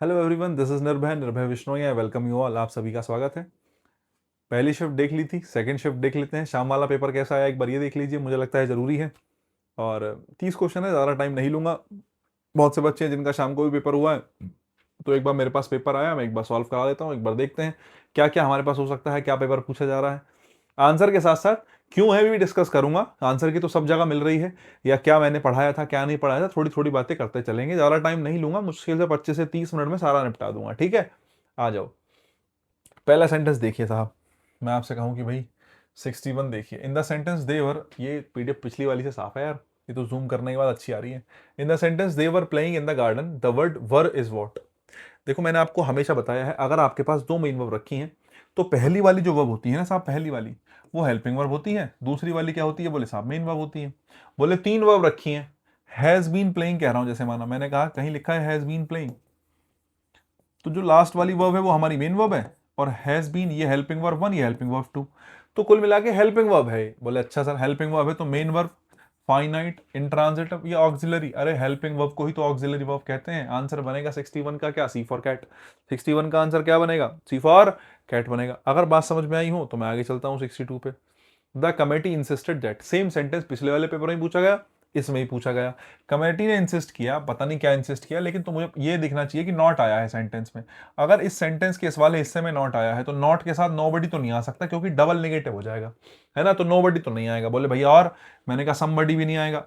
Hello everyone, this is Nirbhay Vishnoi. I welcome you all. आप सभी का स्वागत है। पहली शिफ्ट देख ली थी, सेकंड शिफ्ट देख लेते हैं। शाम वाला पेपर कैसा आया एक बार ये देख लीजिए, मुझे लगता है ज़रूरी है। और 30 क्वेश्चन है, ज़्यादा टाइम नहीं लूंगा। बहुत से बच्चे हैं जिनका शाम को भी पेपर हुआ है, तो एक बार मेरे पास पेपर आया, मैं एक बार सॉल्व करा देता हूँ। एक बार देखते हैं क्या क्या हमारे पास हो सकता है, क्या पेपर पूछा जा रहा है। आंसर के साथ साथ क्यों है भी डिस्कस करूंगा। आंसर की तो सब जगह मिल रही है, या क्या मैंने पढ़ाया था क्या नहीं पढ़ाया था, थोड़ी थोड़ी बातें करते चलेंगे। ज़्यादा टाइम नहीं लूंगा, मुश्किल से 25 से 30 मिनट में सारा निपटा दूंगा। ठीक है, आ जाओ। पहला सेंटेंस देखिए साहब, मैं आपसे कहूं कि भाई 61 देखिए। इन द सेंटेंस देवर, ये पीडीएफ पिछली वाली से साफ है यार, ये तो जूम करने के बाद अच्छी आ रही है। In the sentence they were playing in the garden, the word were is what. देखो मैंने आपको हमेशा बताया है, अगर आपके पास दो मेन वर्ब रखी हैं तो पहली वाली जो वर्ब होती है ना साहब, पहली वाली वो हेल्पिंग वर्ब होती है, दूसरी वाली क्या होती है बोले साहब, मेन वर्ब होती है। बोले तीन वर्ब रखी हैं, हैज बीन प्लेइंग कह रहा हूं, जैसे माना मैंने कहा कहीं लिखा है हैज बीन प्लेइंग, तो जो लास्ट वाली वर्ब है वो हमारी मेन वर्ब है, और हैज बीन ये हेल्पिंग वर्ब वन, ये हेल्पिंग वर्ब टू। तो कुल मिला के हेल्पिंग वर्ब है। बोले अच्छा सर हेल्पिंग वर्ब है तो मेन वर्ब, फाइनाइट, इंट्रांजिटिव या ऑक्सिलरी। अरे हेल्पिंग वर्ब को ही तो ऑक्सिलरी वर्ब कहते हैं। आंसर बनेगा 61 का क्या, सी फॉर कैट। 61 का आंसर क्या बनेगा, सी फॉर कैट बनेगा। अगर बात समझ में आई हो तो मैं आगे चलता हूँ 62 पे। The committee insisted that, same sentence पिछले वाले पेपर में पूछा गया, इसमें ही पूछा गया। कमेटी ने इंसिस्ट किया, पता नहीं क्या इंसिस्ट किया, लेकिन तो मुझे ये दिखना चाहिए कि नॉट आया है सेंटेंस में। अगर इस सेंटेंस के इस वाले हिस्से में नॉट आया है तो नॉट के साथ नोबडी तो नहीं आ सकता, क्योंकि डबल नेगेटिव हो जाएगा, है ना। तो नोबडी तो नहीं आएगा। बोले भैया और, मैंने कहा समबडी भी नहीं आएगा।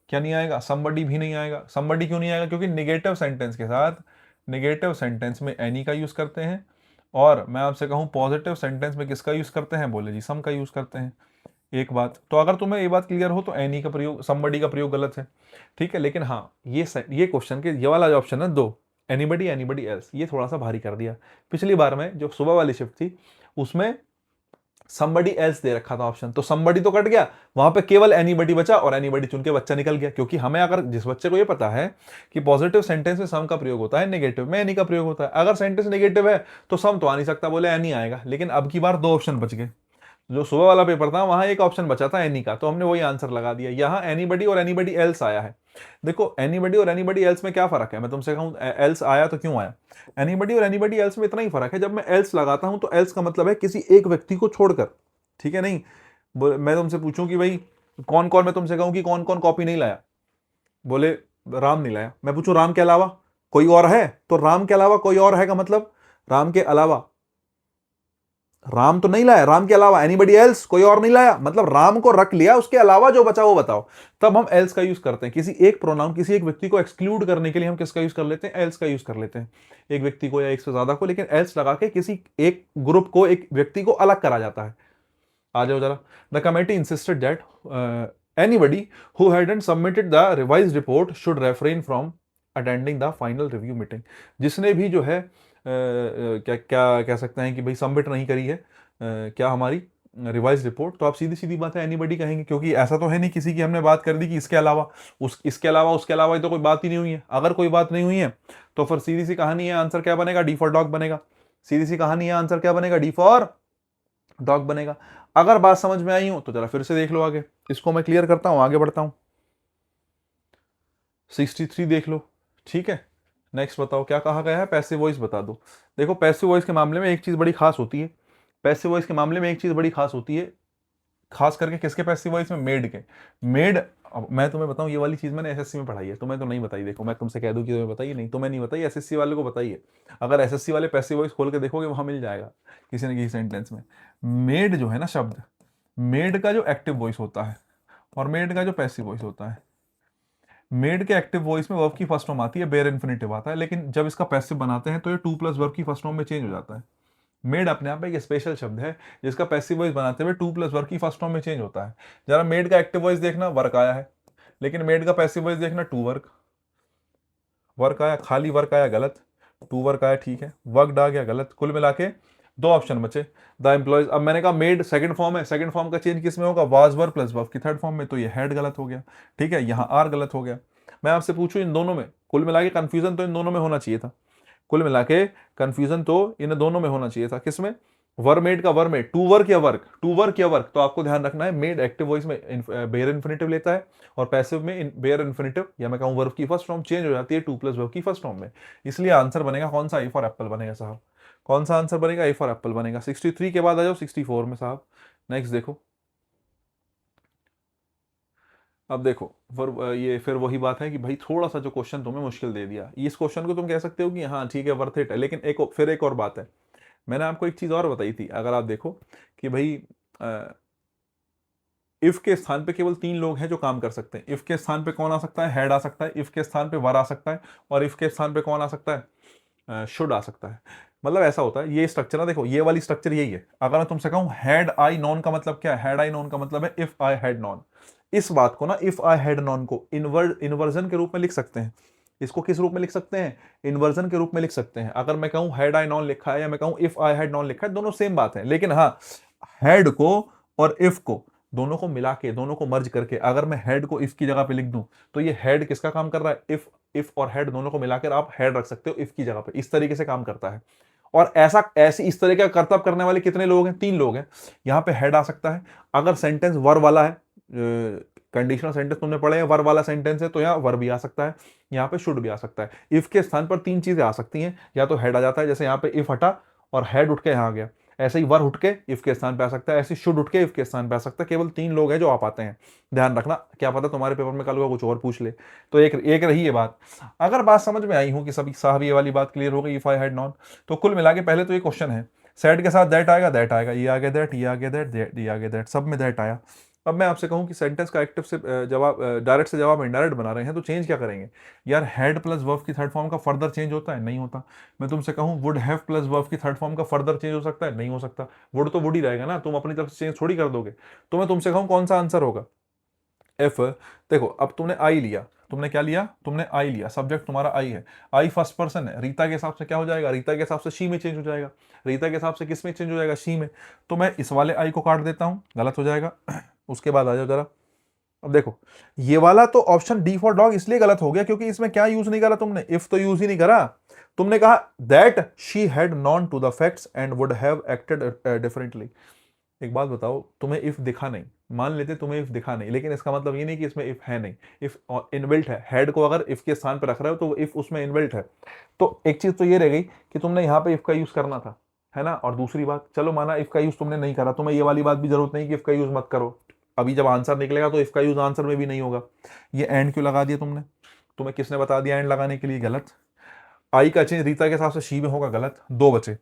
क्या नहीं आएगा, समबडी भी नहीं आएगा। समबडी क्यों नहीं आएगा, क्योंकि निगेटिव सेंटेंस के साथ, निगेटिव सेंटेंस में एनी का यूज करते हैं, और मैं आपसे कहूं पॉजिटिव सेंटेंस में किसका यूज करते हैं, बोले जी सम का यूज करते हैं। एक बात तो अगर तुम्हें ये बात क्लियर हो तो एनी का प्रयोग, समबडी का प्रयोग गलत है, ठीक है। लेकिन हाँ ये क्वेश्चन के ये वाला जो ऑप्शन है दो, एनीबडी एनीबडी एल्स, ये थोड़ा सा भारी कर दिया। पिछली बार में जो सुबह वाली शिफ्ट थी उसमें समबडी एल्स दे रखा था ऑप्शन, तो समबडी तो कट गया, वहां पे केवल एनीबडी बचा, और एनीबडी चुन के बच्चा निकल गया। क्योंकि हमें, अगर जिस बच्चे को ये पता है कि पॉजिटिव सेंटेंस में सम का प्रयोग होता है, नेगेटिव में एनी का प्रयोग होता है, अगर सेंटेंस नेगेटिव है तो सम तो आ नहीं सकता, बोले एनी आएगा। लेकिन अब की बार दो ऑप्शन बच गए। जो सुबह वाला पेपर था वहां एक ऑप्शन बचा था एनी का, तो हमने वही आंसर लगा दिया। यहाँ एनीबडी और एनीबडी एल्स आया है। देखो एनीबडी और एनीबडी एल्स में क्या फर्क है, मैं तुमसे कहूं एल्स आया तो क्यों आया। एनीबडी और एनीबडी एल्स में इतना ही फर्क है, जब मैं एल्स लगाता हूं तो एल्स का मतलब है किसी एक व्यक्ति को छोड़कर, ठीक है। नहीं मैं तुमसे पूछूं कि भाई कौन कौन, मैं तुमसे कहूं कि कौन कौन कॉपी नहीं लाया, बोले राम नहीं लाया। मैं पूछूं राम के अलावा कोई और है, तो राम के अलावा कोई और है का मतलब राम के अलावा, राम तो नहीं लाया, राम के अलावा एनीबडी एल्स, कोई और नहीं लाया, मतलब राम को रख लिया, उसके अलावा जो बचा वो बताओ। तब हम एल्स का यूज करते हैं। किसी एक प्रोनाउन, किसी एक व्यक्ति को एक्सक्लूड करने के लिए हम किसका यूज कर लेते हैं, एल्स का यूज कर लेते हैं। एक व्यक्ति को या एक से ज्यादा को, लेकिन एल्स लगा के किसी एक ग्रुप को, एक व्यक्ति को अलग करा जाता है। आ जाओ जरा। The committee insisted that anybody who hadn't submitted the revised report should refrain from attending the final review meeting. जिसने भी जो है क्या क्या कह सकते हैं कि भाई सबमिट नहीं करी है क्या हमारी रिवाइज रिपोर्ट, तो आप सीधी सीधी बात है एनीबडी कहेंगे, क्योंकि ऐसा तो है नहीं किसी की हमने बात कर दी कि इसके अलावा, इसके अलावा उसके अलावा, ये तो कोई बात ही नहीं हुई है। अगर कोई बात नहीं हुई है तो फिर सीधी सी कहानी है, आंसर क्या बनेगा, डी फॉर डॉग बनेगा। सीधी सी कहानी है, आंसर क्या बनेगा, डी फॉर डॉग बनेगा। अगर बात समझ में आई हो तो जरा फिर से देख लो आगे, इसको मैं क्लियर करता हूं, आगे बढ़ता हूं। 63 देख लो, ठीक है। नेक्स्ट बताओ क्या कहा गया है, पैसिव वॉइस बता दो। देखो पैसिव वॉइस के मामले में एक चीज बड़ी खास होती है, पैसिव वॉइस के मामले में एक चीज बड़ी खास होती है, खास करके किसके पैसिव वॉइस में, मेड के। मेड, अब मैं तुम्हें बताऊं, ये वाली चीज मैंने एसएससी में पढ़ाई है, तुम्हें तो नहीं बताई। देखो मैं तुमसे कह दूं कि तुम्हें बताइए, नहीं तुम्हें नहीं बताई, एसएससी वाले को बताइए। अगर एसएससी वाले पैसिव वॉइस खोल के देखोगे वहां मिल जाएगा किसी न किसी सेंटेंस में। मेड जो है ना शब्द, मेड का जो एक्टिव वॉइस होता है और मेड का जो पैसिव वॉइस होता है, मेड के एक्टिव वॉइस में वर्ब की फर्स्ट फॉर्म आती है, बेयर इन्फिनिटिव आता है, लेकिन जब इसका पैसिव बनाते हैं तो ये टू प्लस वर्ब की फर्स्ट फॉर्म में चेंज हो जाता है। मेड अपने आप में एक स्पेशल शब्द है जिसका पैसिव वॉइस बनाते हुए टू प्लस वर्ब की फर्स्ट फॉर्म में चेंज होता है। जरा मेड का एक्टिव वॉइस देखना, वर्क आया है, लेकिन मेड का पैसिव वॉइस देखना, टू वर्क। वर्क आया, खाली वर्क आया गलत, टू वर्क आया ठीक है, वर्कड आ गया गलत। कुल मिला के दो ऑप्शन बचे, द एम्प्लॉयज। अब मैंने कहा मेड सेकंड फॉर्म है, सेकंड फॉर्म का चेंज किस में होगा, वाज वर प्लस वर्ब की थर्ड फॉर्म में, तो ये हेड गलत हो गया, ठीक है। यहाँ आर गलत हो गया। मैं आपसे पूछूं इन दोनों में, कुल मिला के कंफ्यूजन तो इन दोनों में होना चाहिए था, कुल मिला के कंफ्यूजन तो इन दोनों में होना चाहिए था, किसमें, वर मेड का वर मेड, टू वर्क या वर्क, टू वर्क या वर्क, तो आपको ध्यान रखना है मेड एक्टिव वॉइस में बेयर इन्फिनिटिव लेता है और पैसिव में बेयर इन्फिनिटिव या मैं कहूं वर्ब की फर्स्ट फॉर्म चेंज हो जाती है टू प्लस वर्ब की फर्स्ट फॉर्म में। इसलिए आंसर बनेगा कौन सा, ए फॉर एप्पल बनेगा साहब। कौन सा आंसर बनेगा, ए फॉर एप्पल बनेगा। 63 के बाद आ जाओ 64 में साहब। नेक्स्ट देखो, अब देखो ये फिर वही बात है कि भाई थोड़ा सा जो क्वेश्चन तुम्हें मुश्किल दे दिया, इस क्वेश्चन को तुम कह सकते हो कि हाँ ठीक है वर्थ इट है, लेकिन फिर एक और बात है, मैंने आपको एक चीज और बताई थी, अगर आप देखो कि भाई इफ के स्थान पे केवल 3 लोग हैं जो काम कर सकते हैं। इफ के स्थान पे कौन आ सकता है, हेड आ सकता है, इफ के स्थान पे वर आ सकता है, और इफ के स्थान पे कौन आ सकता है, शुड आ सकता है। मतलब ऐसा होता है, ये स्ट्रक्चर है, देखो ये वाली स्ट्रक्चर यही है। अगर मैं तुमसे कहूं हैड आई नॉन का मतलब क्या है, हैड आई नॉन का मतलब है इफ आई हैड नॉन। इस बात को ना, इफ आई हैड नॉन को इन्वर्जन के रूप में लिख सकते हैं। इसको किस रूप में लिख सकते हैं, इन्वर्जन के रूप में लिख सकते हैं। अगर मैं कहूं हैड आई नॉन लिखा है या मैं कहूं इफ आई हैड नॉन लिखा है, दोनों सेम बात है। लेकिन हाँ, हैड को और इफ को दोनों को मिला के, दोनों को मर्ज करके अगर मैं हेड को इफ की जगह पे लिख दूं, तो ये हेड किसका काम कर रहा है, इफ और हेड दोनों को मिलाकर आप हेड रख सकते हो इफ की जगह पे। इस तरीके से काम करता है। और इस तरह का कर्तव्य करने वाले कितने लोग हैं, 3 लोग हैं। यहां पे हेड आ सकता है अगर सेंटेंस वर वाला है, कंडीशनल सेंटेंस तुमने पढ़े हैं, वर वाला सेंटेंस है तो यहाँ वर भी आ सकता है, यहाँ पे शुड भी आ सकता है। इफ के स्थान पर 3 चीजें आ सकती हैं, या तो हेड आ जाता है, जैसे यहाँ पे इफ हटा और हेड उठ के यहाँ आ गया, ऐसे ही वर उठ के इफ के स्थान पे आ सकता है, ऐसे शुड उठ के इफ के स्थान पे आ सकता है। केवल 3 लोग हैं जो आ पाते हैं, ध्यान रखना। क्या पता तुम्हारे पेपर में कल को कुछ और पूछ ले। तो एक एक रही ये बात। अगर बात समझ में आई हो कि सभी साहब ये वाली बात क्लियर हो गई, इफ आई हैड नॉन, तो कुल मिला के पहले तो ये क्वेश्चन है, सेट के साथ दैट आएगा, दैट आएगा, ये आ गया दैट, ये आ गया दैट, ये आ गया दैट, सब में दैट आया। अब मैं आपसे कहूं कि सेंटेंस का एक्टिव से जवाब, डायरेक्ट से जवाब इनडायरेक्ट बना रहे हैं, तो चेंज क्या करेंगे यार। हेड प्लस वर्ब की थर्ड फॉर्म का फर्दर चेंज होता है, नहीं होता। मैं तुमसे कहूं वुड हैव प्लस वर्ब की थर्ड फॉर्म का फर्दर चेंज हो सकता है, नहीं हो सकता। वुड तो वुड ही रहेगा ना, तुम अपनी तरफ से चेंज थोड़ी कर दोगे। तो मैं तुमसे कहूं कौन सा आंसर होगा, एफ। देखो अब तुमने आई लिया, तुमने क्या लिया, तुमने आई लिया, सब्जेक्ट तुम्हारा आई है, आई फर्स्ट पर्सन है, रीता के हिसाब से क्या हो जाएगा, रीता के हिसाब से शी में चेंज हो जाएगा, रीता के हिसाब से किस में चेंज हो जाएगा, शी में। तो मैं इस वाले आई को काट देता हूं, गलत हो जाएगा। उसके बाद आ जाओ जरा, अब देखो ये वाला तो ऑप्शन डी फॉर डॉग इसलिए गलत हो गया क्योंकि इसमें क्या यूज नहीं करा तुमने, इफ तो यूज ही नहीं करा। तुमने कहा that she had known to the facts and would have acted differently. एक बात बताओ, तुम्हें इफ दिखा नहीं, मान लेते तुम्हें इफ दिखा नहीं, लेकिन इसका मतलब ये नहीं कि इसमें इफ है नहीं, इफ इनबिल्ट है। हेड को अगर इफ के स्थान पर रख रहे हो तो इफ उसमें इनबिल्ट है। तो एक चीज तो ये रह गई कि तुमने यहाँ पे इफ का यूज करना था, है ना। और दूसरी बात, चलो माना इफ का यूज तुमने नहीं करा, तुम्हें ये वाली बात भी जरूरत नहीं कि इफ का यूज मत करो। अभी जब आंसर निकलेगा तो इफ का यूज आंसर में भी नहीं होगा। ये एंड क्यों लगा दिया तुमने, तुम्हें किसने बता दिया एंड लगाने के लिए, गलत। आई का चेंज रीता के हिसाब से शी में होगा, गलत। 2 बचे,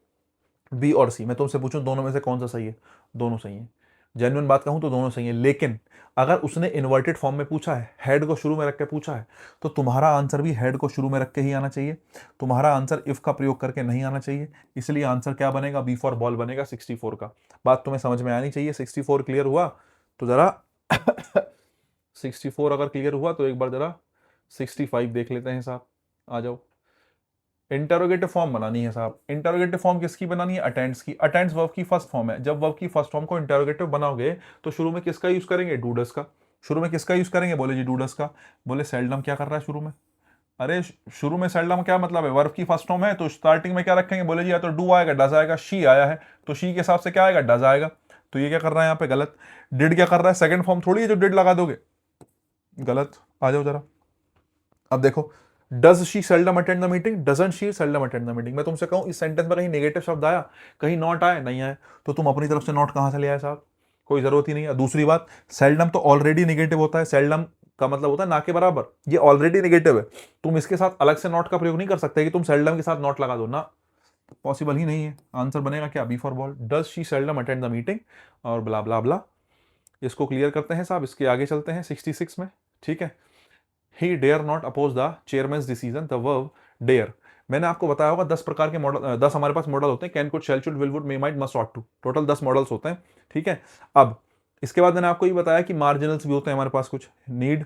बी और सी। मैं तुमसे पूछूं दोनों में से कौन सा सही है, दोनों सही है। जेन्युइन बात कहूं तो दोनों सही है, लेकिन अगर उसने इन्वर्टेड फॉर्म में पूछा है, हेड को शुरू में रख के पूछा है, तो तुम्हारा आंसर भी हेड को शुरू में रख के ही आना चाहिए। तुम्हारा आंसर इफ का प्रयोग करके नहीं आना चाहिए। इसलिए आंसर क्या बनेगा, बी फॉर बॉल बनेगा 64 का। बात तुम्हें समझ में आनी चाहिए। 64 क्लियर हुआ तो जरा 64 अगर क्लियर हुआ तो एक बार जरा 65 देख लेते हैं साहब। आ जाओ, इंटरोगेटिव फॉर्म बनानी है साहब। इंटरोगेटिव फॉर्म किसकी बनानी है, अटेंड्स की। अटेंड्स वर्ब की फर्स्ट फॉर्म है। जब वर्ब की फर्स्ट फॉर्म को इंटरोगेटिव बनाओगे तो शुरू में किसका यूज करेंगे, डूडस का। शुरू में किसका यूज करेंगे, बोले जी डूडस का। बोले सेल्डम क्या कर रहा है शुरू में, अरे शुरू में सेल्डम क्या मतलब है, वर्ब की फर्स्ट फॉर्म है तो स्टार्टिंग में क्या रखेंगे, बोले जी या तो डू आएगा, डज आएगा, शी आया है तो शी के हिसाब से क्या आएगा, डज आएगा। तो ये क्या कर रहा है यहाँ पे, गलत। डिड क्या कर रहा है, सेकंड फॉर्म थोड़ी है जो डिड लगा दोगे, गलत। आ जाओ जरा, अब देखो, does she seldom attend the meeting, doesn't she seldom attend the meeting. मैं तुमसे कहूं इस सेंटेंस में कहीं नेगेटिव शब्द आया, कहीं नॉट आया, नहीं आया, तो तुम अपनी तरफ से नॉट कहां से ले आए साहब, कोई जरूरत ही नहीं है। दूसरी बात, सेल्डम तो ऑलरेडी नेगेटिव होता है, सेल्डम का मतलब होता है ना के बराबर, ये ऑलरेडी नेगेटिव है। तुम इसके साथ अलग से नॉट का प्रयोग नहीं कर सकते कि तुम सेल्डम के साथ नॉट लगा दो ना, पॉसिबल ही नहीं है। आंसर बनेगा क्या, B for ball. Does she seldom attend the meeting और ब्ला ब्ला ब्ला। इसको क्लियर करते हैं साहब, इसके आगे चलते हैं 66 में, ठीक है। He dare not oppose the chairman's decision, the verb dare. मैंने आपको बताया होगा 10 प्रकार के मॉडल, 10 हमारे पास मॉडल होते हैं, can could shall should will would may might must ought to, total 10 modals होते हैं, ठीक है। अब इसके बाद मैंने आपको ये बताया कि मार्जिनल्स भी होते हैं हमारे पास कुछ, नीड,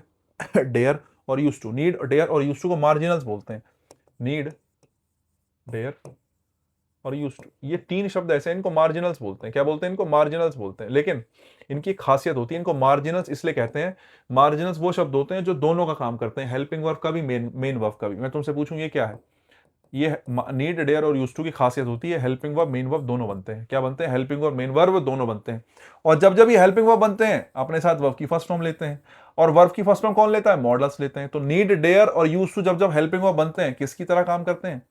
डेयर और यूज टू। नीड, डेयर और यूज टू को मार्जिनल्स बोलते हैं। नीड, डेयर और यूज टू, ये 3 शब्द ऐसे हैं, इनको मार्जिनल्स बोलते हैं। क्या बोलते हैं इनको, मार्जिनल्स बोलते हैं। लेकिन इनकी एक खासियत होती है, इनको मार्जिनल्स इसलिए कहते हैं, मार्जिनल्स वो शब्द होते हैं जो दोनों का काम करते हैं, हेल्पिंग वर्ब का भी, मेन वर्ब का भी। मैं तुमसे पूछूं ये क्या है, ये नीड, डेयर और यूज्ड टू की खासियत होती है, हेल्पिंग वर्ब मेन वर्ब दोनों बनते हैं। क्या बनते हैं? हेल्पिंग वर्ब मेन वर्ब दोनों बनते हैं। और जब जब ये हेल्पिंग वर्ब बनते हैं अपने साथ वर्ब की फर्स्ट फॉर्म लेते हैं, और वर्ब की फर्स्ट फॉर्म कौन लेता है? मॉडल्स लेते हैं। तो नीड, डेयर और यूज्ड टू जब जब हेल्पिंग वर्ब बनते हैं किसकी तरह काम करते हैं?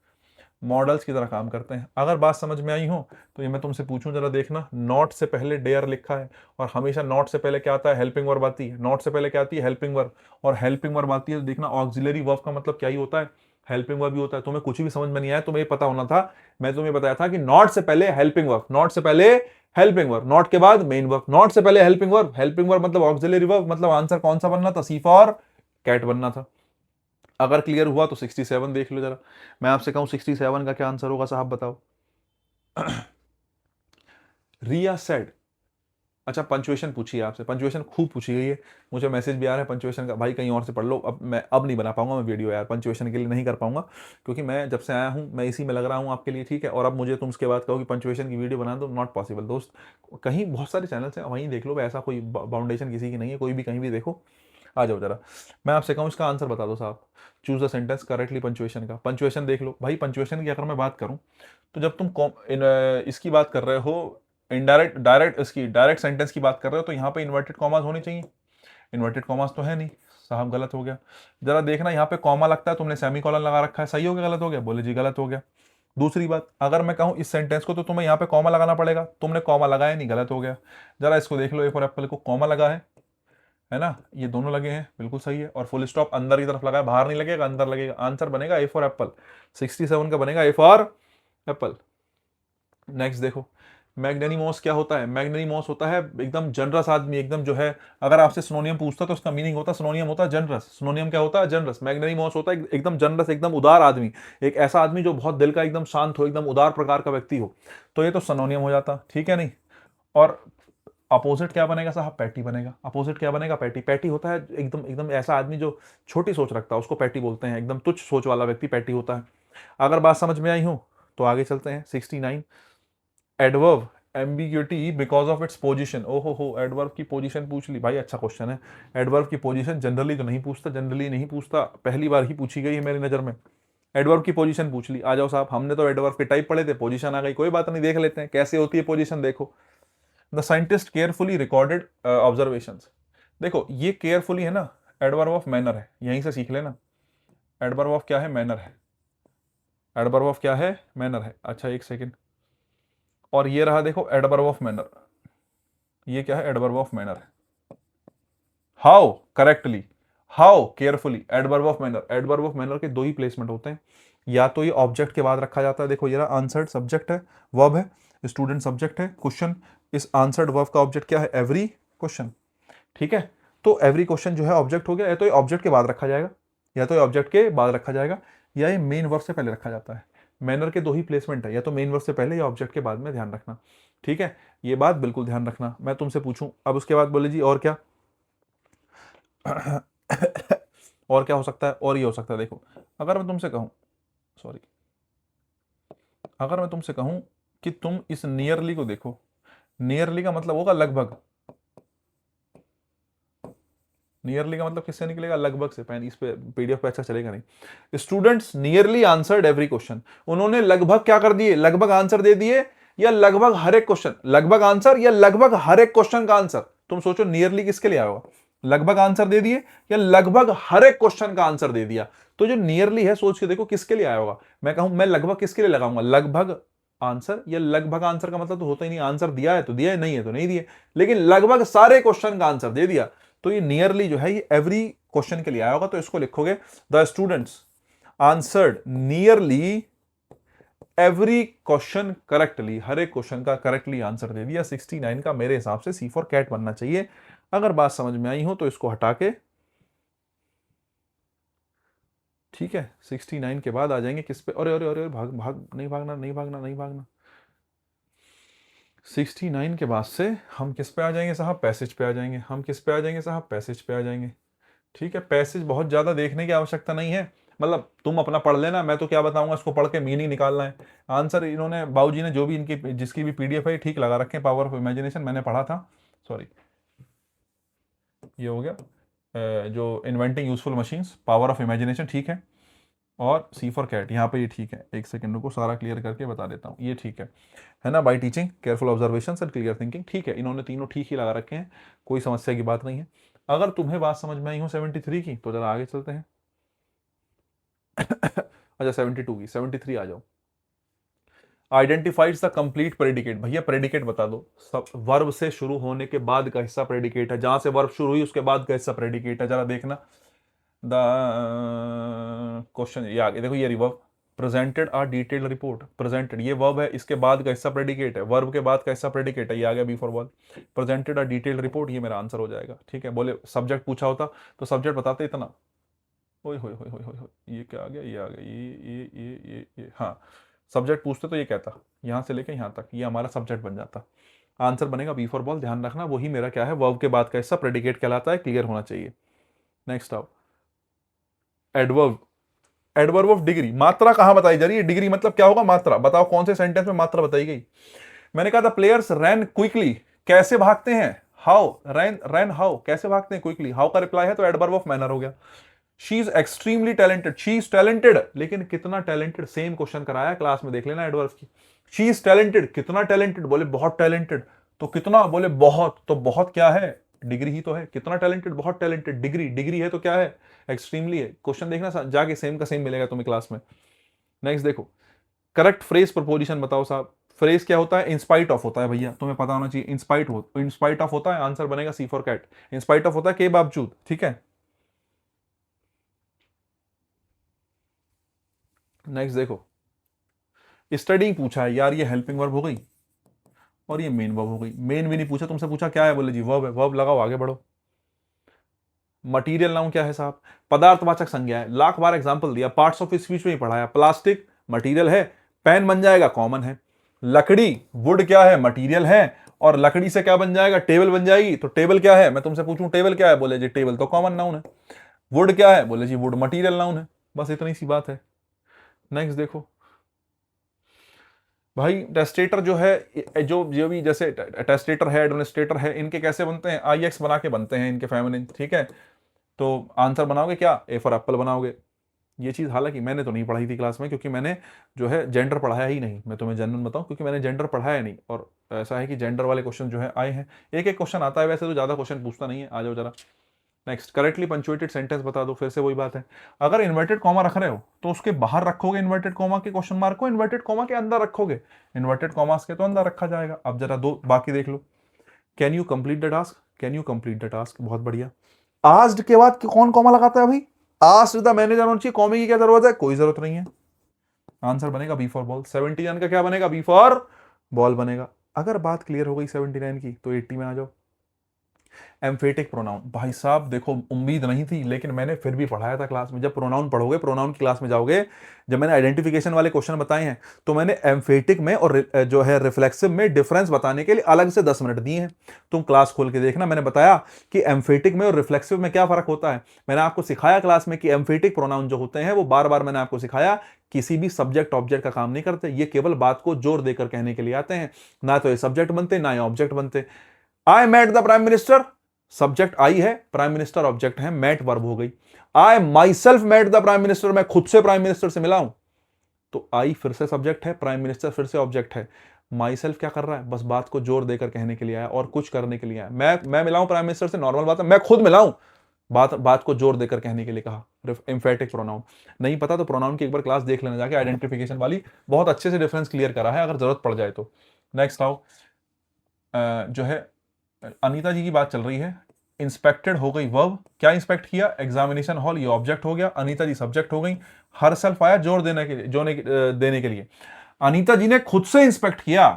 मॉडल्स की तरह काम करते हैं। अगर बात समझ में आई हो तो ये मैं तुमसे पूछूं, जरा देखना, नॉट से पहले डेयर लिखा है, और हमेशा नॉट से पहले क्या आता है? हेल्पिंग वर्ब आती है। नॉट से पहले क्या आती है? Helping verb. और हेल्पिंग वर्ब आती है तो देखना ऑक्सिलरी वर्ब का मतलब क्या ही होता है? हेल्पिंग वर्ब भी होता है। तुम्हें कुछ भी समझ में नहीं आया, तुम्हें ये पता होना था, मैं तुम्हें बताया था कि नॉट से पहले हेल्पिंग वर्ब, नॉट से पहले हेल्पिंग वर्ब, नॉट के बाद मेन वर्ब, नॉट से पहले हेल्पिंग वर्ब, हेल्पिंग वर्ब मतलब ऑक्सिलरी वर्ब, मतलब आंसर कौन सा बनना था? सी फॉर कैट बनना था। अगर क्लियर हुआ तो 67 देख लो जरा। मैं आपसे कहूं 67 का क्या आंसर होगा साहब, बताओ। रिया सेड, अच्छा पंचुएशन पूछी है आपसे, पंचुएशन खूब पूछी गई है, मुझे मैसेज भी आ रहा है पंचुएशन का, भाई कहीं और से पढ़ लो। अब नहीं बना पाऊंगा मैं वीडियो यार, पंचुएशन के लिए नहीं कर पाऊंगा, क्योंकि मैं जब से आया हूं मैं इसी में लग रहा हूं आपके लिए, ठीक है। और अब मुझे तुम उसके बाद कहो कि पंचुएशन की वीडियो बना दो, नॉट पॉसिबल दोस्त। कहीं बहुत सारे चैनल्स हैं, वहीं देख लो, ऐसा कोई बाउंडेशन किसी की नहीं है, कोई भी कहीं भी देखो। आ जाओ जरा, मैं आपसे कहूँ इसका आंसर बता दो साहब। Choose the sentence correctly punctuation का। पंचुएशन देख लो भाई, पंचुएशन की अगर मैं बात करूं तो जब तुम इसकी बात कर रहे हो, इनडायरेक्ट डायरेक्ट इसकी डायरेक्ट सेंटेंस की बात कर रहे हो, तो यहाँ पे इन्वर्टेड कॉमास होनी चाहिए। इन्वर्टेड कॉमास तो है नहीं साहब, गलत हो गया। जरा देखना यहाँ पे कॉमा लगता है, तुमने सेमीकोलन लगा रखा है, सही हो गया गलत हो गया? बोले जी गलत हो गया। दूसरी बात, अगर मैं कहूँ इस सेंटेंस को तो तुम्हें यहाँ पे कॉमा लगाना पड़ेगा, तुमने कॉमा लगाया नहीं, गलत हो गया। जरा इसको देख लो, ए फॉर एप्पल को कॉमा लगा है ना, ये दोनों लगे हैं, बिल्कुल सही है। और फुल स्टॉप अंदर की तरफ लगा है, बाहर नहीं लगेगा, अंदर लगेगा। आंसर बनेगा ए फॉर एप्पल, 67 का बनेगा ए फॉर एप्पल। नेक्स्ट देखो, मैग्नेनिमोस क्या होता है? मैग्नेनिमोस होता है एकदम जनरस आदमी, एकदम जो है, अगर आपसे सिनोनियम पूछता तो उसका मीनिंग होता, सिनोनियम होता है जनरस, सिनोनियम क्या होता है? जनरस। मैग्नेनिमोस होता है एकदम जनरस, एकदम उदार आदमी, एक ऐसा आदमी जो बहुत दिल का एकदम शांत हो, एकदम उदार प्रकार का व्यक्ति हो, तो ये तो सिनोनियम हो जाता, ठीक है नहीं। और अपोजिट क्या बनेगा साहब? पैटी बनेगा। अपोजिट क्या बनेगा? पैटी। पैटी होता है एकदम एकदम ऐसा आदमी जो छोटी सोच रखता है, उसको पैटी बोलते हैं, एकदम तुच्छ सोच वाला व्यक्ति पैटी होता है। अगर बात समझ में आई हो तो आगे चलते हैं। 69, adverb ambiguity because of its position. ओहो हो, एडवर्ब की पोजीशन पूछ ली भाई, अच्छा क्वेश्चन है। एडवर्ब की पोजीशन जनरली तो नहीं पूछता, जनरली नहीं पूछता, पहली बार ही पूछी गई है मेरी नजर में। एडवर्ब की पोजीशन पूछ ली। आ जाओ साहब, हमने तो एडवर्ब के टाइप पढ़े थे, पोजीशन आ गई, कोई बात नहीं, देख लेते हैं कैसे होती है पोजीशन। देखो, the scientist carefully recorded observations. देखो ये केयरफुली है ना, एडवर्ब ऑफ मैनर है, यहीं से सीख लेना। एडवर्ब ऑफ क्या है? मैनर है। एडवर्ब ऑफ क्या है? मैनर है। अच्छा एक सेकेंड, और ये रहा देखो एडवर्ब ऑफ मैनर, ये क्या है? एडवर्ब ऑफ मैनर है। How correctly, how carefully, adverb of manner. Adverb of manner के दो ही प्लेसमेंट होते हैं, या तो ये ऑब्जेक्ट के बाद रखा जाता है, देखो ये रहा आंसर्ड सब्जेक्ट है, वर्ब है, स्टूडेंट सब्जेक्ट है, क्वेश्चन, इस आंसर्ड वर्ब का ऑब्जेक्ट क्या है? एवरी क्वेश्चन, ठीक है। तो एवरी क्वेश्चन जो है ऑब्जेक्ट हो गया, या तो ये ऑब्जेक्ट के बाद रखा जाएगा, या तो ये ऑब्जेक्ट के बाद रखा जाएगा, या ये मेन वर्ब से पहले रखा जाता है। मैनर के दो ही प्लेसमेंट है, या तो मेन वर्ब से पहले या ऑब्जेक्ट के बाद में, ध्यान रखना, ठीक है। ये बात बिल्कुल ध्यान रखना। मैं तुमसे पूछूं अब उसके बाद, बोले जी और क्या? और क्या हो सकता है? और ये हो सकता है, देखो अगर मैं तुमसे कहूं, सॉरी, अगर मैं तुमसे कहूं कि तुम इस नियरली को देखो, नियरली का मतलब होगा लगभग, नियरली का मतलब किससे निकलेगा? लगभग से। पेन इस पे पीडीएफ पे अच्छा चलेगा नहीं। Students nearly answered every question, उन्होंने लगभग क्या कर दिए? लगभग आंसर दे दिए, या लगभग हर एक क्वेश्चन, लगभग आंसर या लगभग हर एक क्वेश्चन का आंसर। तुम सोचो नियरली किसके लिए आया होगा? लगभग आंसर दे दिए या लगभग हर एक क्वेश्चन का आंसर दे दिया? तो जो नियरली है, सोच के देखो किसके लिए आया होगा। मैं कहूं मैं लगभग किसके लिए लगाऊंगा? लगभग आंसर, या लगभग आंसर का मतलब तो होता ही नहीं, आंसर दिया है तो दिया है, नहीं है तो नहीं दिया, लेकिन लगभग सारे क्वेश्चन का आंसर दे दिया। तो ये नियरली जो है ये एवरी क्वेश्चन के लिए आया होगा, तो इसको लिखोगे the students answered nearly every question correctly, हर एक क्वेश्चन का करेक्टली आंसर दे दिया। 69 का मेरे हिसाब से सी फॉर कैट बनना चाहिए। अगर बात समझ में आई हो तो इसको हटा के, ठीक है, 69 के बाद आ जाएंगे किस पे? अरे अरे अरे भाग भाग, नहीं भागना नहीं भागना नहीं भागना। 69 के बाद से हम किस पे आ जाएंगे साहब? पैसेज पे आ जाएंगे। हम किस पे आ जाएंगे साहब? पैसेज पे आ जाएंगे, ठीक है। पैसेज बहुत ज्यादा देखने की आवश्यकता नहीं है, मतलब तुम अपना पढ़ लेना, मैं तो क्या बताऊंगा, इसको पढ़ के मीनिंग निकालना है। आंसर इन्होंने बाबूजी ने जो भी इनकी जिसकी भी पीडीएफ है ठीक लगा रखे हैं, पावर ऑफ इमेजिनेशन मैंने पढ़ा था, सॉरी ये हो गया जो inventing useful machines, power of imagination, ठीक है। और सी फॉर कैट, यहाँ पे ये ठीक है। एक सेकंड को सारा क्लियर करके बता देता हूँ, ये ठीक है ना। By teaching, careful observation and clear thinking, ठीक है, इन्होंने तीनों ठीक ही लगा रखे हैं, कोई समस्या की बात नहीं है। अगर तुम्हें बात समझ में आई हो 73 की तो जरा आगे चलते हैं। अच्छा 72 की, 73 आ जाओ। आइडेंटिफाइज द कंप्लीट प्रेडिकेट, भैया प्रेडिकेट बता दो, सब वर्ब से शुरू होने के बाद का हिस्सा प्रेडिकेट है, जहां से वर्ब शुरू हुई उसके बाद का हिस्सा प्रेडिकेट है, जरा देखना। द क्वेश्चन ये आगे देखो, ये verb presented a detailed report, presented ये वर्ब है, इसके बाद का हिस्सा प्रेडिकेट है, वर्ब के बाद का हिस्सा प्रेडिकेट है, ये आ गया B for ball. Presented a detailed report, ये मेरा आंसर हो जाएगा, ठीक है। बोले सब्जेक्ट पूछा होता तो सब्जेक्ट बताते इतना, ओए होए होए होए होए, ये क्या आ गया, ये आ गया, ये हाँ, सब्जेक्ट पूछते तो ये कहता यहाँ से लेके यहाँ तक, ये हमारा सब्जेक्ट बन जाता। आंसर बनेगा बी फॉर बॉल, ध्यान रखना, वही मेरा क्या है, वर्ब के बाद का हिस्सा प्रेडिकेट कहलाता है, क्लियर होना चाहिए। नेक्स्ट आओ, एडवर्ब, एडवर्ब ऑफ डिग्री, मात्रा कहां बताई जा रही है, डिग्री मतलब क्या होगा, मात्रा बताओ, कौन से सेंटेंस में मात्रा बताई गई। मैंने कहा था प्लेयर्स रैन क्विकली, कैसे भागते हैं, हाउ, रैन रैन हाउ, कैसे भागते हैं क्विकली, हाउ का रिप्लाई है तो एडवर्ब ऑफ मैनर हो गया। She is extremely talented, she is talented, लेकिन कितना टैलेंटेड, सेम क्वेश्चन कराया क्लास में, देख लेना एडवर्ब की। शी इज टैलेंटेड, कितना टैलेंटेड, बोले बहुत टैलेंटेड, तो कितना, बोले बहुत, तो बहुत क्या है, डिग्री ही तो है, कितना टैलेंटेड, बहुत टैलेंटेड, डिग्री, डिग्री है तो क्या है, एक्सट्रीमली है। क्वेश्चन देखना जाके, सेम का सेम मिलेगा तुम्हें क्लास में। नेक्स्ट देखो, करेक्ट फ्रेज प्रपोजिशन बताओ साहब। फ्रेज क्या होता है, इंस्पाइट ऑफ होता है भैया, तुम्हें पता होना चाहिए, इंस्पाइट ऑफ होता है, आंसर बनेगा सी फॉर कैट, इंस्पाइट ऑफ होता है के बावजूद, ठीक है। नेक्स्ट देखो, स्टडी पूछा है यार, ये हेल्पिंग वर्ब हो गई और ये मेन वर्ब हो गई। मेन भी नहीं पूछा तुमसे, पूछा क्या है, बोले जी वर्ब है, वर्ब लगाओ आगे बढ़ो। मटीरियल नाउन क्या है साहब, पदार्थवाचक संज्ञा है, लाख बार एग्जांपल दिया, पार्ट्स ऑफ स्पीच में ही पढ़ाया। प्लास्टिक मटीरियल है, पेन बन जाएगा कॉमन है। लकड़ी, वुड क्या है, मटीरियल है, और लकड़ी से क्या बन जाएगा, टेबल बन जाएगी। तो टेबल क्या है, मैं तुमसे पूछूं टेबल क्या है, बोले जी टेबल तो कॉमन नाउन है। वुड क्या है, बोले जी वुड मटीरियल नाउन है, बस इतनी सी बात है। नेक्स्ट देखो भाई, टेस्टेटर जो है, जो भी जैसे टेस्टेटर है, एडमिनिस्ट्रेटर है, इनके कैसे बनते हैं, आई एक्स बना के बनते हैं इनके फेमिनिन, ठीक है। तो आंसर बनाओगे क्या, ए फॉर एप्पल बनाओगे। ये चीज़ हालांकि मैंने तो नहीं पढ़ाई थी क्लास में, क्योंकि मैंने जो है जेंडर पढ़ाया ही नहीं, मैं तुम्हें जनरल बताऊं, क्योंकि मैंने जेंडर पढ़ाया नहीं, और ऐसा है कि जेंडर वाले क्वेश्चन जो है आए हैं, एक एक क्वेश्चन आता है, वैसे तो ज़्यादा क्वेश्चन पूछता नहीं है। आ जाओ जरा नेक्स्ट, करेक्टली पंचुएटेड सेंटेंस बता दो। फिर से वही बात है, अगर इन्वर्टेड कॉमा रख रहे हो तो उसके बाहर रखोगे इन्वर्टेड कॉमा के क्वेश्चन मार्क को, इन्वर्टेड कॉमा के अंदर रखोगे इन्वर्टेड कॉमास के तो अंदर रखा जाएगा। अब जरा दो बाकी देख लो, can you complete the task, can you complete the task, बहुत बढ़िया। आस्क्ड के बाद कौन कॉमा लगाता है भाई, आस्क्ड द मैनेजर होना चाहिए, कॉमे की क्या जरूरत है, कोई जरूरत नहीं है। आंसर बनेगा बी फॉर बॉल, 79 का क्या बनेगा, बी फॉर बॉल बनेगा। अगर बात क्लियर हो गई 79 की तो 80 में आ जाओ। एम्फेटिक प्रोनाउन, भाई साहब देखो उम्मीद नहीं थी, लेकिन मैंने फिर भी पढ़ाया था क्लास में। जब प्रोनाउन पढ़ोगे, प्रोनाउन की क्लास में जाओगे, जब मैंने आइडेंटिफिकेशन वाले क्वेश्चन बताए हैं, तो मैंने एम्फेटिक में और जो है रिफ्लेक्सिव में डिफरेंस बताने के लिए अलग से 10 मिनट दिए हैं। तुम क्लास खोल के देखना, मैंने बताया कि एम्फेटिक में और रिफ्लेक्सिव में क्या फर्क होता है। मैंने आपको सिखाया क्लास में कि एम्फेटिक प्रोनाउन जो होते हैं वो बार बार मैंने आपको सिखाया, किसी भी सब्जेक्ट ऑब्जेक्ट का काम नहीं करते, ये केवल बात को जोर देकर कहने के लिए आते हैं, ना तो ये सब्जेक्ट बनते ना ये ऑब्जेक्ट बनते। I met the prime minister, subject I है, प्राइम मिनिस्टर ऑब्जेक्ट है, मेट वर्ब हो गई। I myself met the prime minister, मैं खुद से प्राइम मिनिस्टर से मिला हूं, तो आई फिर से सब्जेक्ट है, प्राइम मिनिस्टर फिर से ऑब्जेक्ट है। माई सेल्फ क्या कर रहा है, बस बात को जोर देकर कहने के लिए आया और कुछ करने के लिए आया। मैं मिला हूं प्राइम मिनिस्टर से, नॉर्मल बात है, मैं खुद मिला हूं, बात को जोर देकर कहने के लिए कहा। एम्फेटिक प्रोनाउन नहीं पता तो प्रोनाउन की एक बार क्लास देख लेना जाके, आइडेंटिफिकेशन वाली, बहुत अच्छे से डिफरेंस क्लियर करा है, अगर जरूरत पड़ जाए तो। नेक्स्ट आओ, जो है अनीता जी की बात चल रही है, इंस्पेक्टेड हो गई वर्ब, क्या इंस्पेक्ट किया, एग्जामिनेशन हॉल, ये ऑब्जेक्ट हो गया, अनीता जी सब्जेक्ट हो गई, हर सेल्फ आया जोर देने के लिए, देने के लिए। अनीता जी ने खुद से इंस्पेक्ट किया,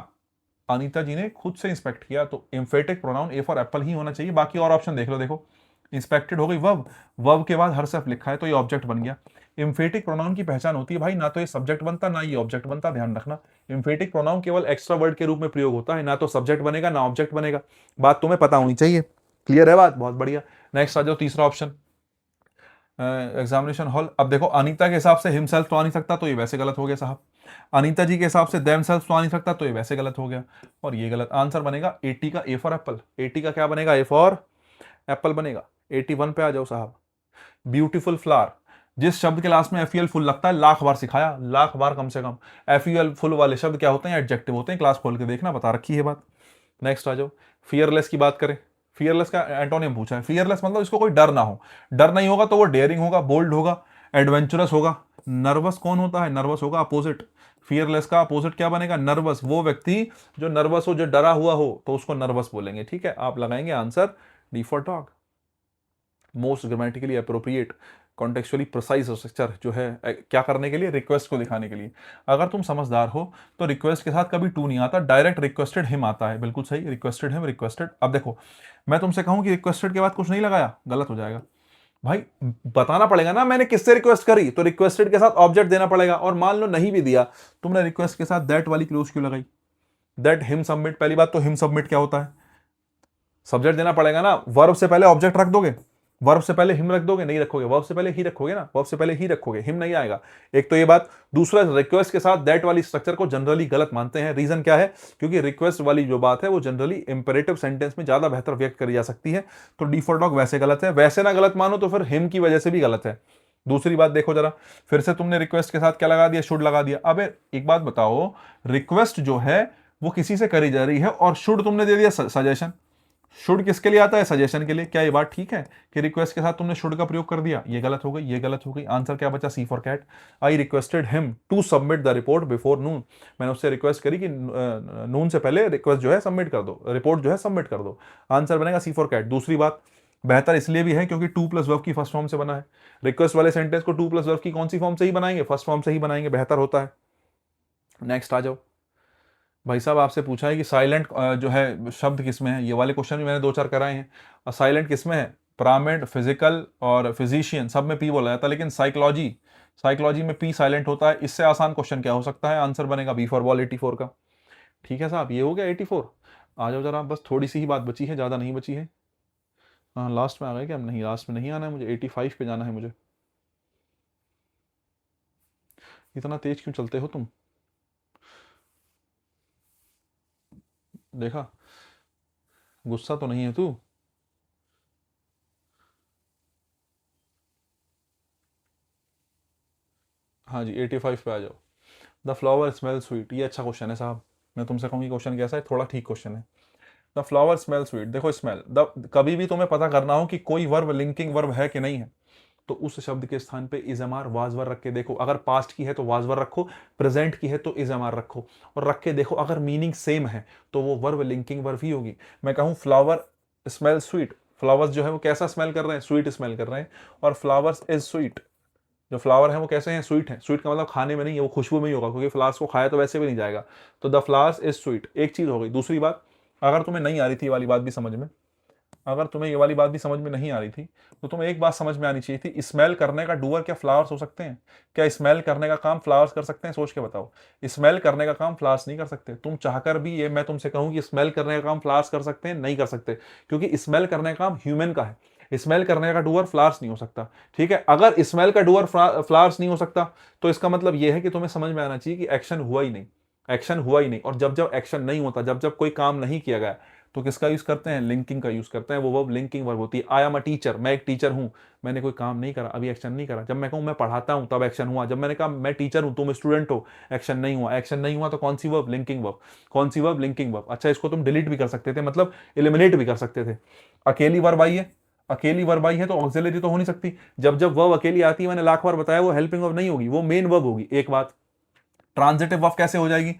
अनीता जी ने खुद से इंस्पेक्ट किया, तो emphatic pronoun A for apple ही होना चाहिए। बाकी और ऑप्शन देख लो, देखो इंस्पेक्टेड हो गई वर्ब, वर्ब के बाद हर सेल्फ लिखा है तो ये ऑब्जेक्ट बन गया। एम्फेटिक प्रोनाउन की पहचान होती है भाई, ना तो ये सब्जेक्ट बनता ना ये ऑब्जेक्ट बनता, ध्यान रखना। एम्फेटिक प्रोनाउन केवल एक्स्ट्रा वर्ड के रूप में प्रयोग होता है, ना तो सब्जेक्ट बनेगा ना ऑब्जेक्ट बनेगा, बात तुम्हें पता होनी चाहिए। क्लियर है बात, बहुत बढ़िया। नेक्स्ट आ जाओ, तीसरा ऑप्शन एग्जामिनेशन हॉल। अब देखो अनीता के हिसाब से हिमसेल्फ तो आ नहीं सकता, तो ये वैसे गलत हो गया साहब। अनीता जी के हिसाब से देमसेल्फ तो आ नहीं सकता, तो ये वैसे गलत हो गया, और ये गलत। आंसर बनेगा 80 का ए फॉर एप्पल, 80 का क्या बनेगा, ए फॉर एप्पल बनेगा। 81 पे आ जाओ साहब, ब्यूटीफुल फ्लावर, जिस शब्द के लास्ट में FEL फुल लगता है, लाख बार सिखाया, लाख बार कम से कम। FEL फुल वाले शब्द क्या होते हैं? एडजेक्टिव होते हैं, क्लास खोल के देखना, बता रखी है बात। नेक्स्ट आ जाओ, फियरलेस की बात करें। फियरलेस का एंटोनिम पूछा है। फियरलेस मतलब इसको कोई डर ना हो, डर नहीं होगा तो वो डेयरिंग होगा, बोल्ड होगा, एडवेंचरस होगा। नर्वस कौन होता है? नर्वस होगा अपोजिट। फियरलेस का अपोजिट क्या बनेगा? नर्वस। वो व्यक्ति जो नर्वस हो, जो डरा हुआ हो, तो उसको नर्वस बोलेंगे। ठीक है, आप लगाएंगे answer D for dog. Most grammatically appropriate, contextually precise structure जो है क्या करने के लिए? रिक्वेस्ट को दिखाने के लिए। अगर तुम समझदार हो तो रिक्वेस्ट के साथ कभी टू नहीं आता, डायरेक्ट रिक्वेस्टेड हिम आता है। बिल्कुल सही, रिक्वेस्टेड हिम, रिक्वेस्टेड। अब देखो, मैं तुमसे कहूं कि रिक्वेस्टेड के बाद कुछ नहीं लगाया, गलत हो जाएगा भाई। बताना पड़ेगा ना मैंने किससे रिक्वेस्ट करी, तो रिक्वेस्टेड के साथ ऑब्जेक्ट देना पड़ेगा। और मान लो नहीं भी दिया, तुमने रिक्वेस्ट के साथ दैट वाली क्लोज क्यों लगाई? दैट हिम सबमिट, पहली बात तो हिम सबमिट क्या होता है? सब्जेक्ट देना पड़ेगा ना। वर्ब से पहले ऑब्जेक्ट रख दोगे? वर्ब से पहले हिम रख दोगे? नहीं रखोगे। वर्ब से पहले ही रखोगे ना, वर्ब से पहले ही रखोगे, हिम नहीं आएगा। एक तो ये बात। दूसरा, रिक्वेस्ट के साथ दैट वाली स्ट्रक्चर को जनरली गलत मानते हैं। रीजन क्या है? क्योंकि रिक्वेस्ट वाली जो बात है वो जनरली इंपेरेटिव सेंटेंस में ज्यादा बेहतर व्यक्त करी जा सकती है। तो डिफॉल्ट डॉग वैसे गलत है। वैसे ना गलत मानो तो फिर हिम की वजह से भी गलत है। दूसरी बात देखो जरा, फिर से तुमने रिक्वेस्ट के साथ क्या लगा दिया? शुड लगा दिया। अब एक बात बताओ, रिक्वेस्ट जो है वो किसी से करी जा रही है और शुड तुमने दे दिया सजेशन। शुड किसके लिए आता है? सजेशन के लिए। क्या ये बात ठीक है कि रिक्वेस्ट के साथ तुमने शुड का प्रयोग कर दिया? ये गलत हो गई, ये गलत हो गई। आंसर क्या बचा? C for cat. I requested him to submit the report before noon. मैंने उससे रिक्वेस्ट करी कि नून से पहले रिक्वेस्ट जो है सबमिट कर दो, रिपोर्ट जो है सबमिट कर दो। आंसर बनेगा सी फॉर कैट। दूसरी बात, बेहतर इसलिए भी है क्योंकि टू प्लस वर्ब की फर्स्ट फॉर्म से बना है। रिक्वेस्ट वाले सेंटेंस को टू प्लस वर्ब की कौन सी फॉर्म से ही बनाएंगे? फर्स्ट फॉर्म से ही बनाएंगे, बेहतर होता है। नेक्स्ट आ जाओ भाई साहब, आपसे पूछा है कि साइलेंट जो है शब्द किसमें है। ये वाले क्वेश्चन भी मैंने दो चार कराए हैं। और साइलेंट किसमें है? प्रामेड, फिजिकल और फिजिशियन, सब में पी बोला जाता है, लेकिन साइकोलॉजी, साइकोलॉजी में पी साइलेंट होता है। इससे आसान क्वेश्चन क्या हो सकता है? आंसर बनेगा बी फॉर बॉल 84 का। ठीक है साहब, ये हो गया 84। आ जाओ जरा, बस थोड़ी सी ही बात बची है, ज़्यादा नहीं बची है। हाँ, लास्ट में आ गए क्या? नहीं, लास्ट में नहीं आना है मुझे, 85 पे जाना है मुझे। इतना तेज क्यों चलते हो तुम? देखा, गुस्सा तो नहीं है तू? हाँ जी, 85 पे आ जाओ। द फ्लावर स्मेल स्वीट, ये अच्छा क्वेश्चन है साहब। मैं तुमसे कहूँ क्वेश्चन कैसा है, थोड़ा ठीक क्वेश्चन है। द फ्लावर स्मेल स्वीट, देखो स्मेल, द कभी भी तुम्हें पता करना हो कि कोई वर्ब लिंकिंग वर्ब है कि नहीं है, तो उस शब्द के स्थान पे इज एम आर वाजवर रख के देखो। अगर पास्ट की है तो वाजवर रखो, प्रेजेंट की है तो इज एम आर रखो, और रख के देखो अगर मीनिंग सेम है तो वो वर्ब लिंकिंग वर्ब ही होगी। मैं कहूँ फ्लावर स्मेल स्वीट, फ्लावर्स जो है वो कैसा स्मेल कर रहे हैं? स्वीट स्मेल कर रहे हैं। और फ्लावर्स इज स्वीट, जो फ्लावर है वो कैसे हैं? स्वीट है। स्वीट का मतलब खाने में नहीं है, वो खुशबू में ही होगा, क्योंकि फ्लावर्स को खाया तो वैसे भी नहीं जाएगा। तो द फ्लावर्स इज स्वीट, एक चीज हो गई। दूसरी बात, अगर तुम्हें नहीं आ रही थी ये वाली बात भी समझ में, अगर तुम्हें ये वाली बात भी समझ में नहीं आ रही थी, तो तुम्हें एक बात समझ में आनी चाहिए थी, स्मेल करने का डूअर क्या फ्लावर्स हो सकते हैं? क्या स्मेल करने का काम फ्लावर्स कर सकते हैं? सोच के बताओ। स्मेल करने का काम फ्लावर्स नहीं कर सकते। तुम चाहकर भी ये मैं तुमसे कहूं कि स्मेल करने का काम फ्लावर्स कर सकते हैं? नहीं कर सकते, क्योंकि स्मेल करने का काम ह्यूमन का है। स्मेल करने का डूअर फ्लावर्स नहीं हो सकता। ठीक है, अगर स्मेल का डूअर फ्लावर्स नहीं हो सकता, तो इसका मतलब यह है कि तुम्हें समझ में आना चाहिए कि एक्शन हुआ ही नहीं, एक्शन हुआ ही नहीं। और जब जब एक्शन नहीं होता, जब जब कोई काम नहीं किया गया, तो किसका यूज करते हैं? लिंकिंग का यूज करते हैं। वो वर्ब लिंकिंग वर्ब होती है। आई एम अ टीचर, मैं एक टीचर हूं, मैंने कोई काम नहीं करा, अभी एक्शन नहीं करा। जब मैं कहूं मैं पढ़ाता हूं, तब एक्शन हुआ। जब मैंने कहा मैं टीचर हूं, तुम स्टूडेंट हो, एक्शन नहीं हुआ। एक्शन नहीं हुआ तो कौन सी वर्ब? Linking verb. कौन सी वर्ब? Linking verb. अच्छा, इसको तुम डिलीट भी कर सकते थे, मतलब एलिमिनेट भी कर सकते थे। अकेली वर्ब आई है, अकेली वर्ब आई है तो ऑक्सिलरी तो हो नहीं सकती। जब जब वर्ब अकेली आती है, मैंने लाख बार बताया, वो हेल्पिंग वर्ब नहीं होगी, वो मेन वर्ब होगी। एक बात, ट्रांजिटिव वर्ब कैसे हो जाएगी?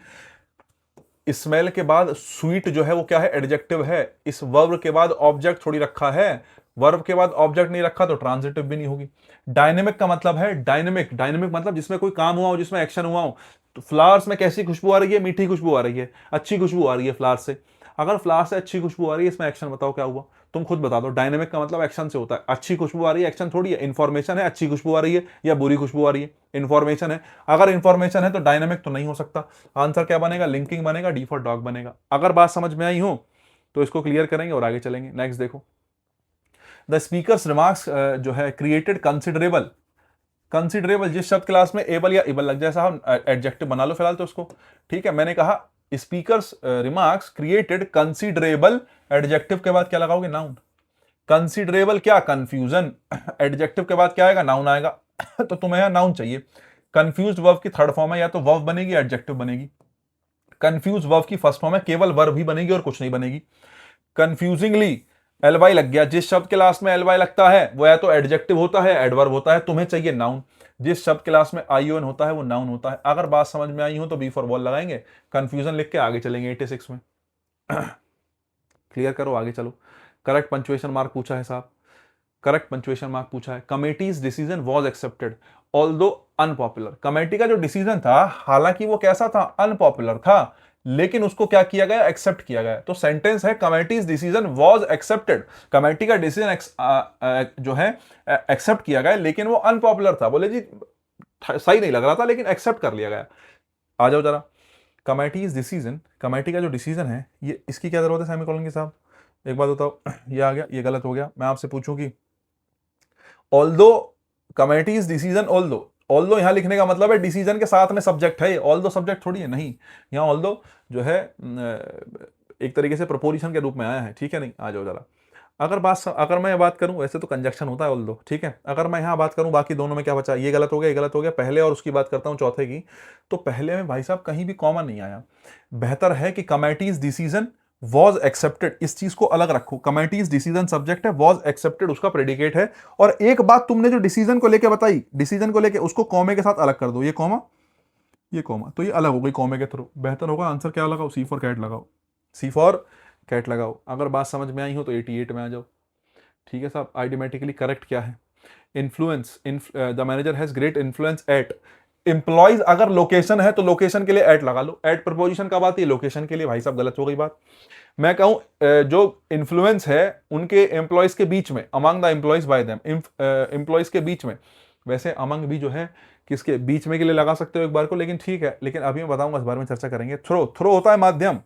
स्मेल के बाद स्वीट जो है वो क्या है? एडजेक्टिव है। इस वर्ब के बाद ऑब्जेक्ट थोड़ी रखा है, वर्ब के बाद ऑब्जेक्ट नहीं रखा तो ट्रांजिटिव भी नहीं होगी। डायनेमिक का मतलब है डायनेमिक, डायनेमिक मतलब जिसमें कोई काम हुआ हो, जिसमें एक्शन हुआ हो। तो फ्लावर्स में कैसी खुशबू आ रही है? मीठी खुशबू आ रही है, अच्छी खुशबू आ रही है फ्लावर से। अगर फ्लावर से अच्छी खुशबू आ रही है, इसमें एक्शन बताओ क्या हुआ? तुम खुद बता दो। डायनेमिक का मतलब एक्शन से होता है। अच्छी खुशबू आ रही है, एक्शन थोड़ी है, इंफॉर्मेशन है। अच्छी खुशबू आ रही है या बुरी खुशबू आ रही है? इंफॉर्मेशन है। अगर इंफॉर्मेशन है तो डायनेमिक तो नहीं हो सकता। आंसर क्या बनेगा? लिंकिंग बनेगा, डी फॉर डॉग बनेगा। अगर बात समझ में आई हो तो इसको क्लियर करेंगे और आगे चलेंगे। नेक्स्ट देखो, द स्पीकर्स रिमार्क्स जो है क्रिएटेड कंसिडरेबल, कंसिडरेबल जिस शब्द क्लास में एबल या इबल लग जाए साहब, एडजेक्टिव बना लो फिलहाल तो उसको। ठीक है, मैंने कहा speakers remarks created considerable, adjective के बाद क्या लगाओगे? नाउन। कंसिडरेबल क्या? कंफ्यूजन। एडजेक्टिव के बाद क्या आएगा? नाउन आएगा। तो तुम्हें यहाँ नाउन चाहिए। कंफ्यूज्ड वर्ब की थर्ड फॉर्म है या तो वर्ब बनेगी या एडजेक्टिव बनेगी। कंफ्यूज वर्ब की फर्स्ट फॉर्म है केवल वर्ब ही बनेगी और कुछ नहीं बनेगी। कंफ्यूजिंगली एल वाई लग गया, जिस शब्द के लास्ट में एल वाई लगता है वो या तो एडजेक्टिव होता है एडवर्ब होता है, तुम्हें चाहिए नाउन। जिस शब्द के लास्ट में आई ओ एन होता है वो नाउन होता है। अगर बात समझ में आई हो तो बी फॉर बॉल लगाएंगे, कंफ्यूजन लिख के आगे चलेंगे 86 में। क्लियर करो, आगे चलो। करेक्ट पंचुएशन मार्क पूछा है साहब, करेक्ट पंचुएशन मार्क पूछा है। Committees decision was accepted although unpopular. Committee का जो डिसीजन था हालांकि वो कैसा था, अनपॉपुलर था, लेकिन उसको क्या किया गया, एक्सेप्ट किया गया। तो सेंटेंस है committees decision was accepted. Committee का डिसीजन जो है एक्सेप्ट किया गया, लेकिन वो अनपॉपुलर था। बोले जी सही नहीं लग रहा था लेकिन एक्सेप्ट कर लिया गया। आ जाओ जरा, कमेटीज डिसीजन, कमेटी का जो डिसीजन है ये, इसकी क्या जरूरत है सेमीकोलन की साहब, एक बात बताओ। ये आ गया, ये गलत हो गया। मैं आपसे पूछूं कि ऑल्दो कमेटीज डिसीजन, ऑल्दो यहां लिखने का मतलब है डिसीजन के साथ में सब्जेक्ट है, ऑल्दो सब्जेक्ट थोड़ी है, नहीं। यहां ऑल्दो जो है एक तरीके से प्रपोजिशन के रूप में आया है, ठीक है। नहीं, आ जाओ जरा। अगर मैं बात करूं, वैसे तो कंजक्शन होता है ऑल्दो, ठीक है। अगर मैं यहां बात करूं बाकी दोनों में क्या बचा, ये गलत हो गया, ये गलत हो गया पहले, और उसकी बात करता हूं चौथे की। तो पहले में भाई साहब कहीं भी कॉमन नहीं आया। बेहतर है कि कमेटीज डिसीजन वॉज एक्सेप्टेड, इस चीज को अलग रखो। कमेटीज डिसीजन सब्जेक्ट है, वॉज एक्सेप्टेड उसका प्रेडिकेट है। और एक बात तुमने जो डिसीजन को लेके बताई, डिसीजन को लेके उसको कॉमे के साथ अलग कर दो, ये कॉमा, ये कॉमा, तो ये अलग हो गई कॉमे के थ्रू। बेहतर होगा आंसर क्या लगाओ, सी फॉर कैट लगाओ, सी फॉर कैट लगाओ। अगर बात समझ में आई हो तो 88 में आ जाओ, ठीक है साहब। आइडियोमेटिकली करेक्ट क्या है, influence, the manager has great influence at employees. अगर लोकेशन है तो लोकेशन के लिए एट लगा लो, एट प्रपोजिशन का बात, ये लोकेशन के लिए, भाई साहब गलत हो गई बात। मैं कहूं जो इन्फ्लुएंस है उनके एम्प्लॉयज के बीच में, among the employees bye them, employees के बीच में। वैसे अमंग भी जो है किसके बीच में के लिए लगा सकते हो एक बार को, लेकिन ठीक है, लेकिन अभी मैं बताऊंगा, इस बारे में चर्चा करेंगे। थ्रो, थ्रो होता है माध्यम,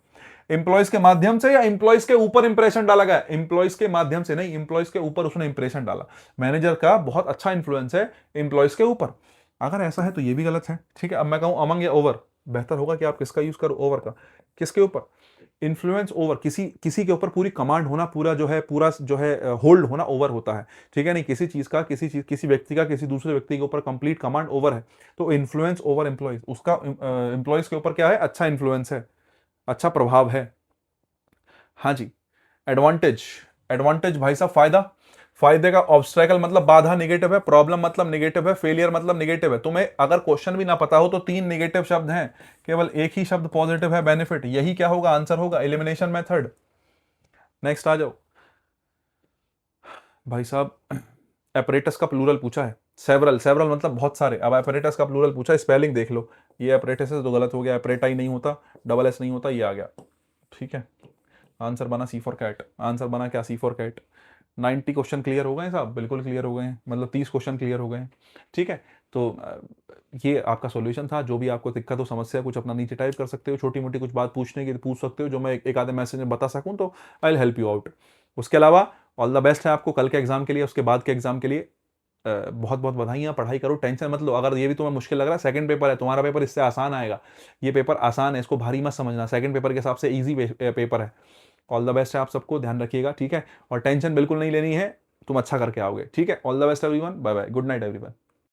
एम्प्लॉयज के माध्यम से या एम्प्लॉयज के ऊपर इंप्रेशन डाला गया, एम्प्लॉयज के माध्यम से नहीं, एम्प्लॉयज के ऊपर उसने इंप्रेशन डाला। मैनेजर का बहुत अच्छा इंफ्लुएंस है एम्प्लॉयज के ऊपर। अगर ऐसा है तो ये भी गलत है, ठीक है। अब मैं कहूं अमंग या ओवर, बेहतर होगा कि आप किसका यूज करो, ओवर का। किसके ऊपर, इन्फ्लुएंस ओवर, किसी के ऊपर पूरी कमांड होना, पूरा जो है होल्ड होना, ओवर होता है, ठीक है। नहीं, किसी चीज का, किसी व्यक्ति का किसी दूसरे व्यक्ति के ऊपर कंप्लीट कमांड ओवर है। तो इन्फ्लुएंस ओवर एम्प्लॉयज, उसका एम्प्लॉयज के ऊपर क्या है, अच्छा इन्फ्लुएंस है, अच्छा प्रभाव है। हाँ जी। एडवांटेज, एडवांटेज भाई साहब फायदा, फायदे का ऑब्स्ट्रैकल मतलब बाधा निगेटिव है, प्रॉब्लम मतलब निगेटिव है, फेलियर मतलब निगेटिव है। तुम्हें अगर क्वेश्चन भी ना पता हो तो 3 निगेटिव शब्द हैं, केवल एक ही शब्द पॉजिटिव है, बेनिफिट। यही क्या होगा, आंसर होगा, एलिमिनेशन मेथड। नेक्स्ट आ जाओ भाई साहब। एपरेटस का प्लूरल पूछा है, सेवरल, सेवरल मतलब बहुत सारे। अब एपरेटस का प्लूरल पूछा है, स्पेलिंग देख लो। ये एपरेटस है तो गलत हो गया, एपरेटाई नहीं होता, डबल एस नहीं होता, ये आ गया, ठीक है। आंसर बना सी फॉर कैट, आंसर बना क्या, सी फॉर कैट। 90 क्वेश्चन क्लियर हो गए हैं साहब, बिल्कुल क्लियर हो गए हैं, मतलब 30 क्वेश्चन क्लियर हो गए हैं, ठीक है। तो ये आपका सॉल्यूशन था। जो भी आपको दिक्कत हो, समस्या, कुछ अपना नीचे टाइप कर सकते हो, छोटी मोटी कुछ बात पूछने की पूछ सकते हो, जो मैं एक आधे मैसेज में बता सकूं तो I will help you out. उसके अलावा ऑल द बेस्ट है आपको कल के एग्जाम के लिए, उसके बाद के एग्जाम के लिए बहुत बहुत बधाइयाँ। पढ़ाई करो, टेंशन मत लो। अगर ये भी तुम्हें मुश्किल लग रहा है, सेकंड पेपर है, तुम्हारा पेपर इससे आसान आएगा। ये पेपर आसान है, इसको भारी मत समझना, सेकंड पेपर के हिसाब से ईजी पेपर है। ऑल द बेस्ट है आप सबको, ध्यान रखिएगा, ठीक है। और टेंशन बिल्कुल नहीं लेनी है, तुम अच्छा करके आओगे, ठीक है। All the best everyone, bye bye, good night everyone.